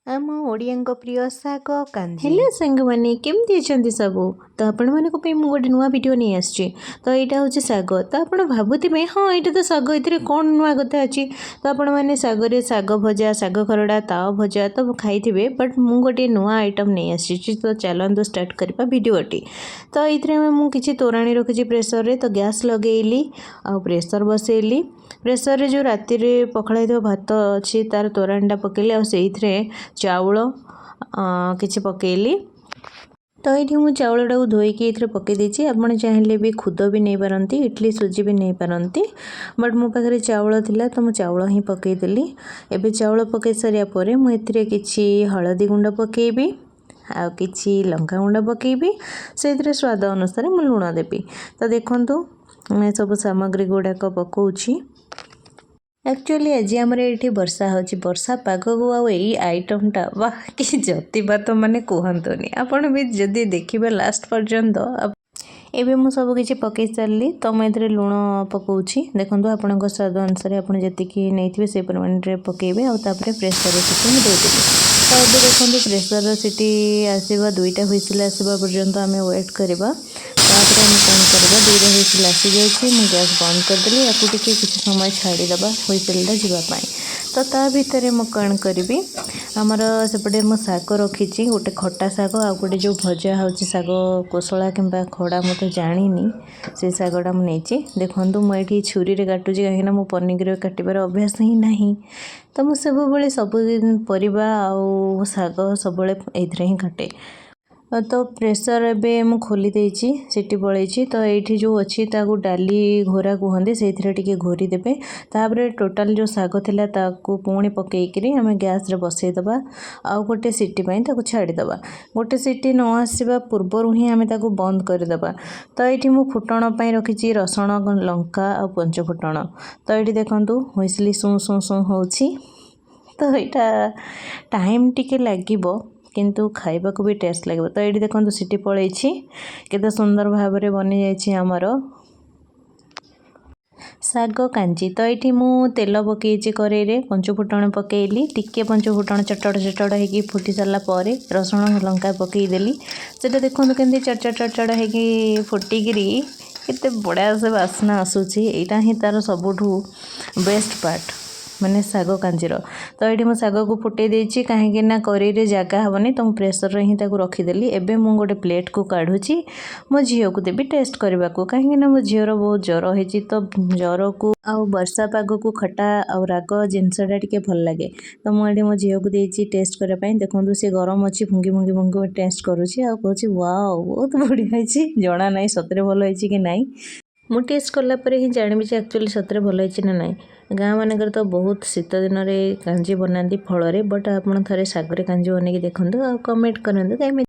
आम ओडियांक प्रिय शाग कांजी। हेलो सांग मैंने केमती अच्छा सब। तो आपण मानक गोटे नुआ वीडियो नहीं आसी। तो यहाँ हूँ शाग। तो आप भावुवे हाँ यहाँ तो शाग ये कौन नुआ कथा अच्छी। तो आपण मैंने शागर शाग भजा शाग खरड़ा ताव भजा तो खाई बट मु गोटे नुआ आइटम नहीं आसी। तो चलते स्टार्ट करवा वीडियोटी। तो ये मुझे तोराणी रखी प्रेसर रे। तो गैस लगेली आ प्रेसर बसैली। प्रेसर रे जो राति पखाई भात अच्छी तार तोराणीटा पकेली आ चाउल किसी पकेली। तो ये मुझे चाउल टाक धोईकी ये पकई देती। आप चाहिए भी खुद भी नहीं पारती इडली सुजी भी नहीं पारती बट मो पाखे चाउल थिला तो मुझे चाउल ही पकईदेली। एबे चाउल पकई सारापर मुझे किसी हलदी गुंड पकेबी आ कि लंका गुंड पकेबी से स्वाद अनुसार मु लुण देवी। तो देखो मैं सब सामग्री गुड़ाक पकाउछि। एक्चुअली आज आमर ये वर्षा हो वर्षा पाग को आई आइटमटा वाह कि जति बात माने कहतुनि। आपड़ भी जदि देखिए लास्ट पर्यंत एबे मु सब किसी पकई सारी। तो मुझे लुण पकाउछि। देखो आपण स्वाद अनुसार आप जी नहीं से परिमाण पकेबे आउे प्रेसर सीटी देदेवी। तो ये देखो प्रेसर सीटी आसवा दुईटा हुइसिल आसवा पर्यंत आम वेट करवा। तापर आम कौन करवा दुईटा हुइसिल आसी जाइए मुझे गैस बंद करदेली। या किसी समय छाड़ीदबा हुइसिलटा जावाई। तो ता भितर मु कौन करी आमर सेपटे मु शाग रखी गोटे खटा शाग आ गोटे जो भजा हो शाग कोसला कि खड़ा मत जानी से शागटा मुझे देखूँ मुझे छुरी रे काटुची कहीं मो पनिर काटार अभ्यास ही ना। तो मुझे सब परिबा आउ शाग सब ही काटे। तो प्रेसर एबे मु खोली देछि सीटी पलैछि। तो ये जो अच्छी डाली घोरा कहते से घोरी देबे। तापर टोटाल जो शाग थिला ताकू पुणी पकईकरी आम गैस रे बसईदबा आउ गोटे सीटी ताकू छाड़ीदबा। गोटे सीटी न आसवा पूर्वर ही आम ताकू बंद करदबा। तो ये मु फुटण पाई रखी रसुण लंका आ पंच फुटण। तो ये देखंतु हुइसली सु सु सु होछि। तो यहाँ टाइम टिके लागिबो किंतु खाइबा को भी टेस्ट लगे। तो ये देखो सीटी पलैछि केते सुंदर भाव में बनी जाइए आमर शाग कांजी। तो ये मु तेल पकईछि कड़े रे पंच फुटण पकईली टिके पंच फुटण चटड़ चटड़ होगी फुटी सारा पर रसुण लंका पकईदेली। से देखो केमती चटचड़ चटचड़ होगी फुटिकी केते बढ़िया से बास्ना आसूची। यहाँ ही तार सबुठू बेस्ट पार्ट माने शाग कांजीर। तो ये मुझे शाग को फुटे देछि कहीं कड़े जगह हेनी। तो प्रेसर ही रखीदेली। एबे मु गोटे प्लेट को काढ़ुची मो झील को देवी टेस्ट करने को कहीं मो झीर बहुत ज्वर होती। तो ज्वर को आउ वर्षा पाग को खटा आउ राग जिनसटा टी भल लगे। तो मुझे मो झील को देछि टेस्ट करने। देखो सी गरम अच्छी फुंगी फुंगी फुंगी टेस्ट करुँची आ कहूँ वाओ बहुत बढ़िया जना ना सतरे भल होती कि नाई। मु टेस्ट कलापर ही जानवी एक्चुअली सतरे भल होती ना नाई। गाँ मानकर तो बहुत शीत दिन में कांजी बनाती फल बट आप थे शागर कांजी बनई देखो आ कमेंट करूँ।